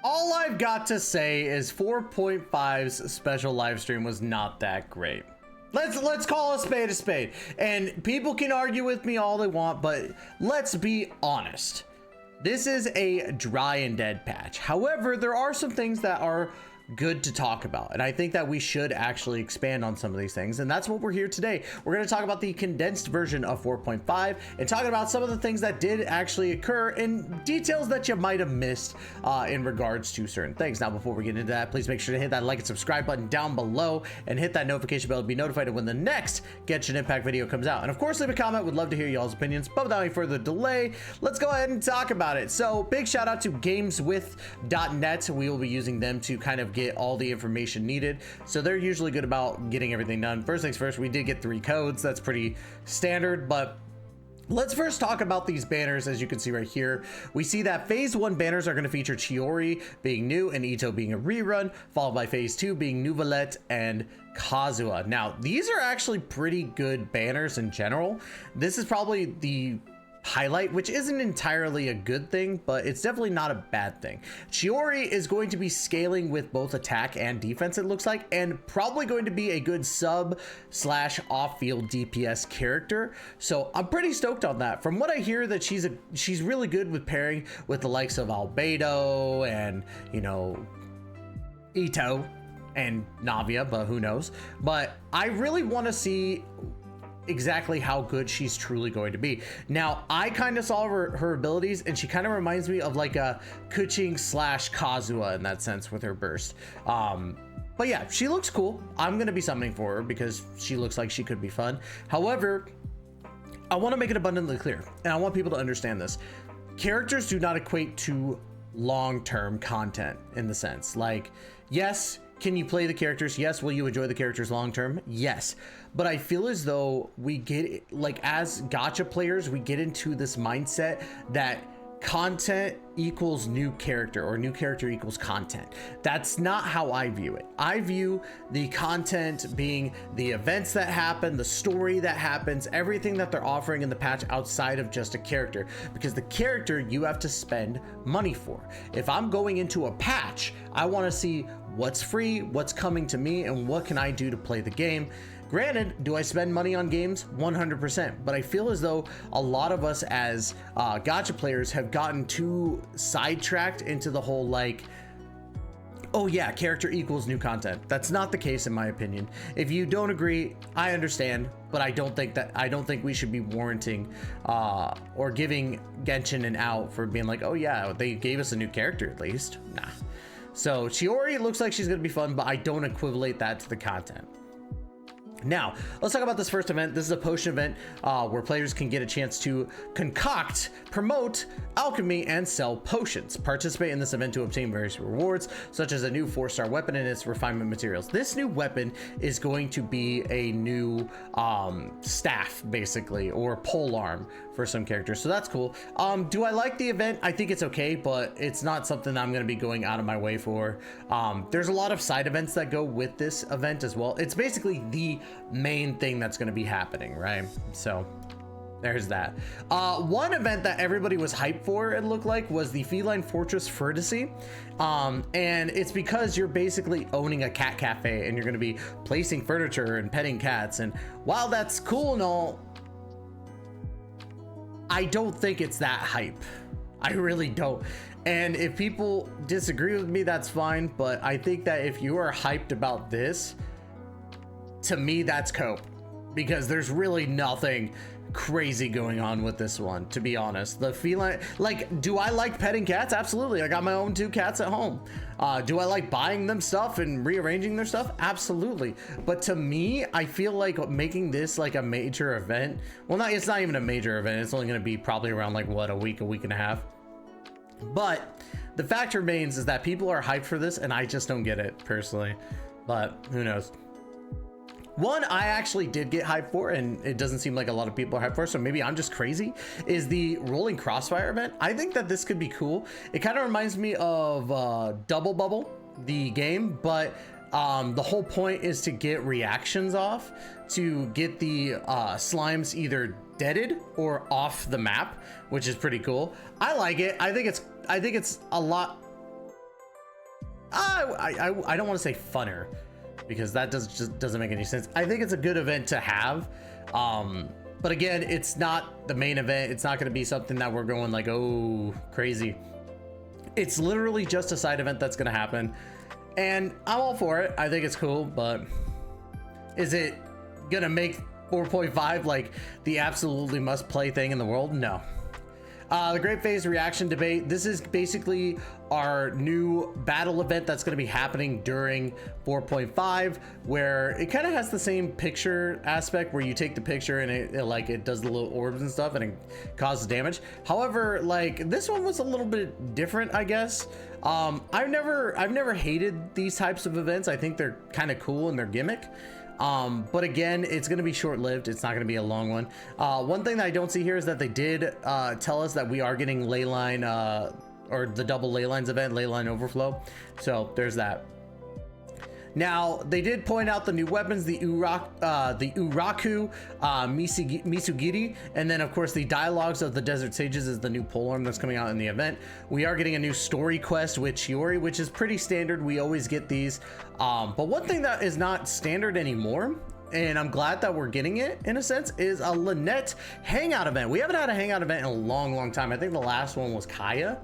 All I've got to say is 4.5's special live stream was not that great. Let's call a spade, and people can argue with me all they want, but let's be honest. This is a dry and dead patch. However, there are some things that are good to talk about, and I think that we should actually expand on some of these things, and that's what we're here today. We're going to talk about the condensed version of 4.5 and talking about some of the things that did actually occur and details that you might have missed in regards to certain things. Now, before we get into that, please make sure to hit that like and subscribe button down below and hit that notification bell to be notified of when the next Genshin Impact video comes out. And of course, leave a comment. Would love to hear y'all's opinions, but without any further delay, let's go ahead and talk about it. So big shout out to gameswith.net. We will be using them to kind of get all the information needed, so they're usually good about getting everything done. First things first, we did get 3 codes. That's pretty standard, but let's first talk about these banners. As you can see right here, we see that phase 1 banners are going to feature Chiori being new and Ito being a rerun, followed by phase 2 being Nuvolette and Kazuha. Now, these are actually pretty good banners in general. This is probably the highlight, which isn't entirely a good thing, but it's definitely not a bad thing. Chiori is going to be scaling with both attack and defense, it looks like, and probably going to be a good sub slash off-field DPS character. So I'm pretty stoked on that. From what I hear, that she's really good with pairing with the likes of Albedo and, you know, Ito and Navia, but who knows. But I really want to see exactly how good she's truly going to be. Now, I kind of saw her abilities, and she kind of reminds me of like a Qingque slash Kazuha in that sense with her burst. But yeah, she looks cool. I'm gonna be summoning for her because she looks like she could be fun. However, I want to make it abundantly clear, and I want people to understand this. Characters do not equate to long-term content in the sense, like, yes, can you play the characters? Yes. Will you enjoy the characters long term? Yes. But I feel as though we get, like, as gacha players, we get into this mindset that content equals new character, or new character equals content. That's not how I view it. I view the content being the events that happen, the story that happens, everything that they're offering in the patch outside of just a character, because the character you have to spend money for. If I'm going into a patch, I want to see what's free, what's coming to me, and what can I do to play the game. Granted, do I spend money on games? 100%, but I feel as though a lot of us as gacha players have gotten too sidetracked into the whole, like, oh yeah, character equals new content. That's not the case in my opinion. If you don't agree, I understand, but I don't think we should be warranting or giving Genshin an out for being like, oh yeah, they gave us a new character at least. Nah. So Chiori looks like she's gonna be fun, but I don't equivalate that to the content. Now, let's talk about this first event. This is a potion event where players can get a chance to concoct, promote, alchemy, and sell potions. Participate in this event to obtain various rewards, such as a new 4-star weapon and its refinement materials. This new weapon is going to be a new staff, basically, or pole arm for some characters. So that's cool. Do I like the event? I think it's okay, but it's not something I'm going to be going out of my way for. There's a lot of side events that go with this event as well. It's basically the main thing that's going to be happening, right? So there's that. One event that everybody was hyped for, it looked like, was the Feline Fortress Ferticy. And it's because you're basically owning a cat cafe and you're going to be placing furniture and petting cats. And while that's cool and all, I don't think it's that hype. I really don't. And if people disagree with me, that's fine. But I think that if you are hyped about this, to me, that's cope, because there's really nothing crazy going on with this one, to be honest. The feline, like, do I like petting cats? Absolutely. I got my own 2 cats at home. Do I like buying them stuff and rearranging their stuff? Absolutely. But to me, I feel like making this like a major event, well, it's not even a major event. It's only going to be probably around like what, a week and a half. But the fact remains is that people are hyped for this, and I just don't get it personally. But who knows? One I actually did get hyped for, and it doesn't seem like a lot of people are hyped for, so maybe I'm just crazy, is the Rolling Crossfire event. I think that this could be cool. It kind of reminds me of Double Bubble, the game, but the whole point is to get reactions off, to get the slimes either deaded or off the map, which is pretty cool. I like it. I think it's a lot. I don't want to say funner, because that just doesn't make any sense. I think it's a good event to have, but again, it's not the main event. It's not going to be something that we're going like, oh, crazy. It's literally just a side event that's going to happen, and I'm all for it. I think it's cool, but is it gonna make 4.5 like the absolutely must play thing in the world? No. The Great Phase reaction debate. This is basically our new battle event that's going to be happening during 4.5, where it kind of has the same picture aspect where you take the picture and it does the little orbs and stuff and it causes damage. However, like this one was a little bit different, I guess. I've never hated these types of events. I think they're kind of cool in their gimmick. But again, it's going to be short-lived. It's not going to be a long one. One thing that I don't see here is that they did tell us that we are getting Leyline, or the double Leylines event, Leyline Overflow. So there's that. Now, they did point out the new weapons, the Uraku Misugiri, and then, of course, the Dialogues of the Desert Sages is the new polearm that's coming out in the event. We are getting a new story quest with Shiori, which is pretty standard. We always get these. But one thing that is not standard anymore, and I'm glad that we're getting it in a sense, is a Lynette hangout event. We haven't had a hangout event in a long time. I think the last one was Kaya,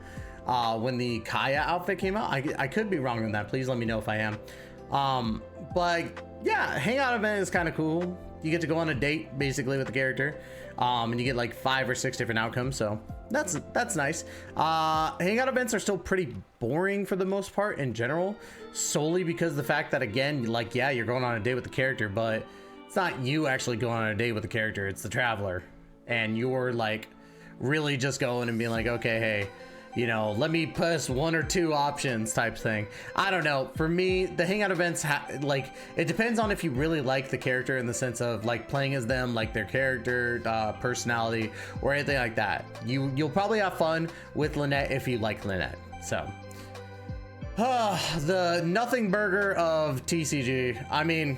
when the Kaya outfit came out. I could be wrong on that. Please let me know if I am. But yeah, hangout event is kind of cool. You get to go on a date basically with the character, and you get like 5 or 6 different outcomes, so that's nice. Hangout events are still pretty boring for the most part in general, solely because the fact that, again, like, yeah, you're going on a date with the character, but it's not you actually going on a date with the character, it's the traveler, and you're like really just going and being like, okay, hey, you know, let me press 1 or 2 options type thing. I don't know. For me, the hangout events, like, it depends on if you really like the character in the sense of like playing as them, like their character, personality, or anything like that. You'll probably have fun with Lynette if you like Lynette. So, the nothing burger of TCG. I mean,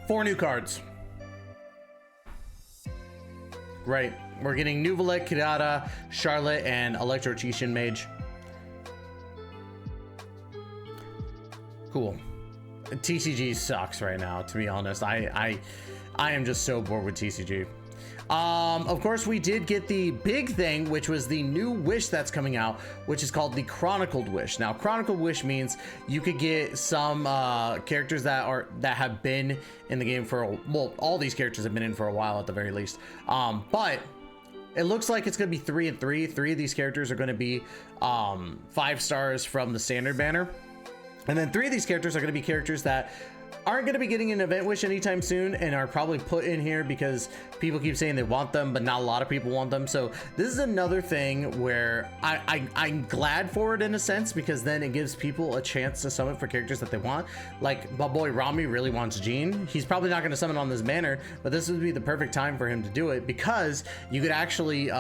4 new cards. Right. We're getting Nuvolet, Kirara, Charlotte, and Electro Chishin Mage. Cool. TCG sucks right now, to be honest. I am just so bored with TCG. Of course, we did get the big thing, which was the new wish that's coming out, which is called the Chronicled Wish. Now, Chronicled Wish means you could get some characters that have been in the game for well, all these characters have been in for a while at the very least. But it looks like it's going to be 3 and 3. 3 of these characters are going to be 5 stars from the standard banner. And then 3 of these characters are going to be characters that aren't going to be getting an event wish anytime soon and are probably put in here because people keep saying they want them, but not a lot of people want them. So this is another thing where I'm glad for it in a sense, because then it gives people a chance to summon for characters that they want. Like my boy Rami really wants Jean. He's probably not going to summon on this banner, but this would be the perfect time for him to do it, because you could actually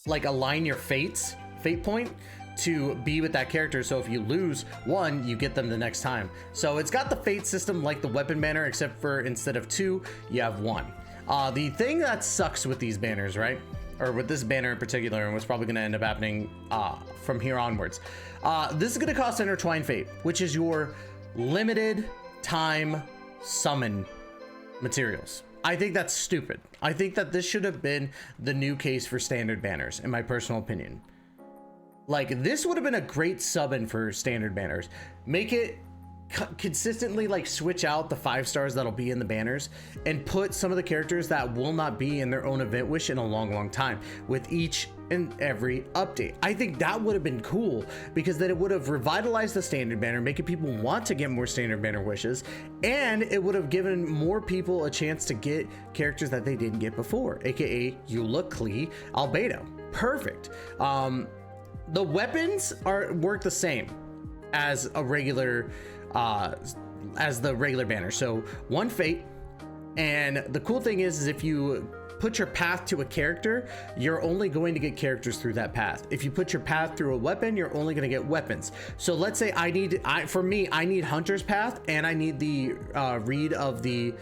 like align your fate point to be with that character. So if you lose one, you get them the next time. So it's got the fate system like the weapon banner, except for instead of 2, you have 1. The thing that sucks with these banners, right, or with this banner in particular, and what's probably going to end up happening from here onwards, this is going to cost Intertwined Fate, which is your limited time summon materials. I think that's stupid. I think that this should have been the new case for standard banners, in my personal opinion. Like, this would have been a great sub-in for standard banners. Make it consistently, like, switch out the 5 stars that'll be in the banners and put some of the characters that will not be in their own event wish in a long time with each and every update. I think that would have been cool, because then it would have revitalized the standard banner, making people want to get more standard banner wishes, and it would have given more people a chance to get characters that they didn't get before, aka Eula, Klee, Albedo. Perfect. The weapons work the same as a regular as the regular banner. So 1 fate, and the cool thing is if you put your path to a character, you're only going to get characters through that path. If you put your path through a weapon, you're only going to get weapons. So let's say I need Hunter's Path, and I need the read of the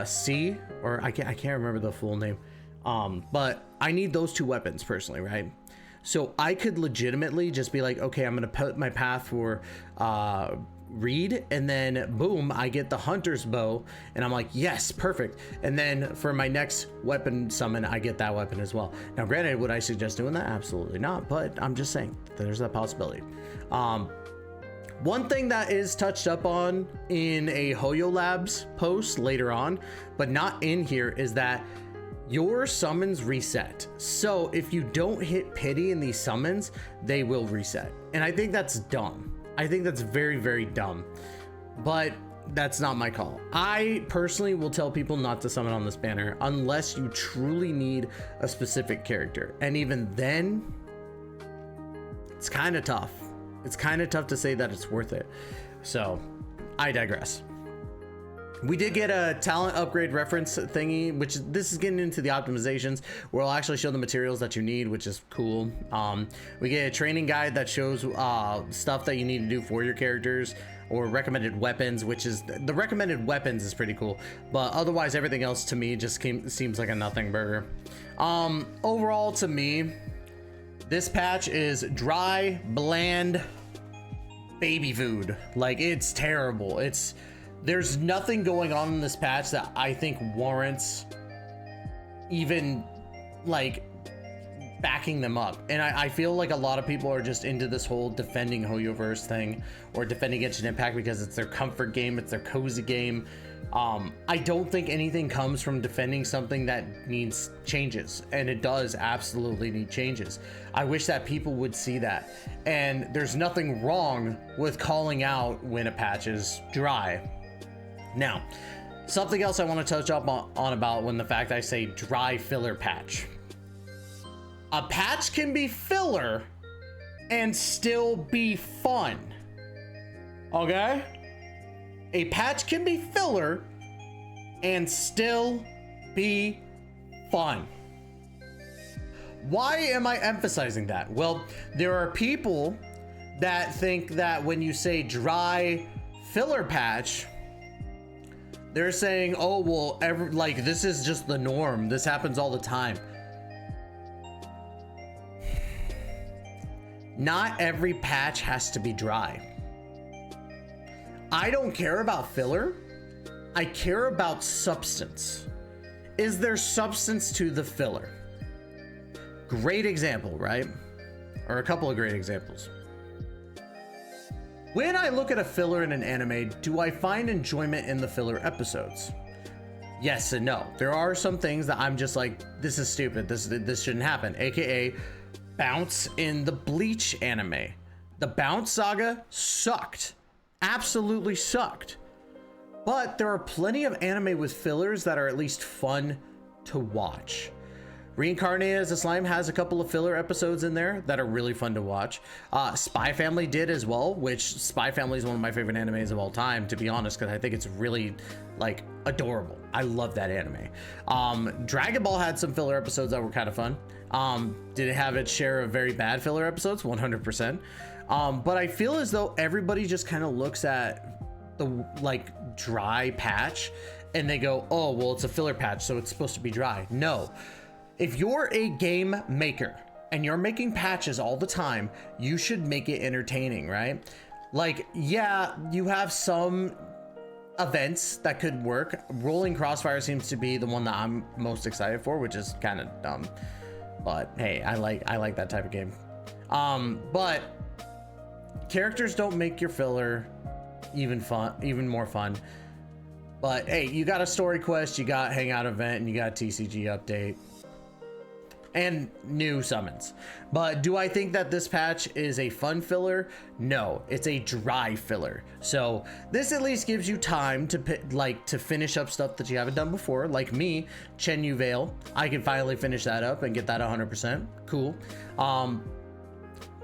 C, or I can't remember the full name, but I need those 2 weapons personally, right? So I could legitimately just be like, okay, I'm gonna put my path for Reed, and then boom, I get the hunter's bow, and I'm like, yes, perfect. And then for my next weapon summon, I get that weapon as well. Now granted, would I suggest doing that? Absolutely not, but I'm just saying there's that possibility. One thing that is touched up on in a Hoyo Labs post later on, but not in here, is that your summons reset. So if you don't hit pity in these summons, they will reset. And I think that's dumb. I think that's very, very dumb, but that's not my call. I personally will tell people not to summon on this banner unless you truly need a specific character. And even then, it's kind of tough. It's kind of tough to say that it's worth it. So I digress. We did get a talent upgrade reference thingy, which this is getting into the optimizations where I'll actually show the materials that you need, which is cool. We get a training guide that shows stuff that you need to do for your characters, or recommended weapons, which is the recommended weapons is pretty cool, but otherwise everything else to me just seems like a nothing burger. Overall, to me, this patch is dry, bland, baby food. Like, it's terrible. There's nothing going on in this patch that I think warrants even like backing them up. And I feel like a lot of people are just into this whole defending Hoyoverse thing, or defending Genshin Impact because it's their comfort game, it's their cozy game. I don't think anything comes from defending something that needs changes, and it does absolutely need changes. I wish that people would see that, and there's nothing wrong with calling out when a patch is dry. Now, something else I want to touch up on about when the fact I say dry filler patch. A patch can be filler and still be fun. Okay? A patch can be filler and still be fun. Why am I emphasizing that? Well, there are people that think that when you say dry filler patch, they're saying, oh, well, like, this is just the norm. This happens all the time. Not every patch has to be dry. I don't care about filler. I care about substance. Is there substance to the filler? Great example, right? Or a couple of great examples. When I look at a filler in an anime, do I find enjoyment in the filler episodes? Yes and no. There are some things that I'm just like, this is stupid. This shouldn't happen. AKA Bounce in the Bleach anime. The Bounce saga sucked. Absolutely sucked. But there are plenty of anime with fillers that are at least fun to watch. Reincarnated as a Slime has a couple of filler episodes in there that are really fun to watch. Spy Family did as well, which Spy Family is one of my favorite animes of all time, to be honest, because I think it's really, like, adorable. I love that anime. Dragon Ball had some filler episodes that were kind of fun. Did it have its share of very bad filler episodes? 100%. But I feel as though everybody just kind of looks at the, like, dry patch and they go, oh, well, it's a filler patch, so it's supposed to be dry. No. If you're a game maker and you're making patches all the time, you should make it entertaining, right? Like, yeah, you have some events that could work. Rolling Crossfire seems to be the one that I'm most excited for, which is kind of dumb. But hey, I like that type of game. But characters don't make your filler even more fun. But hey, you got a story quest, you got hangout event, and you got a TCG update. And new summons. But do I think that this patch is a fun filler? No, it's a dry filler. So this at least gives you time to finish up stuff that you haven't done before, like me, Chenyu Vale. I can finally finish that up and get that 100%. Cool.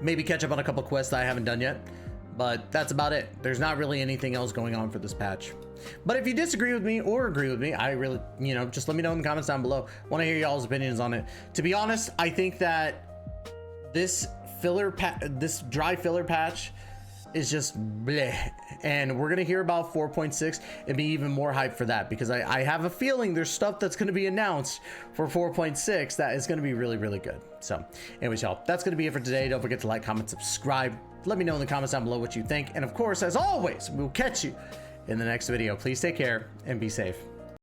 Maybe catch up on a couple quests that I haven't done yet, but that's about it. There's not really anything else going on for this patch. But if you disagree with me or agree with me, I really, just let me know in the comments down below. Want to hear y'all's opinions on it. To be honest, I think that this dry filler patch is just bleh. And we're gonna hear about 4.6 and be even more hyped for that, because I have a feeling there's stuff that's gonna be announced for 4.6 that is gonna be really, really good. So anyways, y'all, that's gonna be it for today. Don't forget to like, comment, subscribe. Let me know in the comments down below what you think. And of course, as always, we'll catch you in the next video. Please take care and be safe.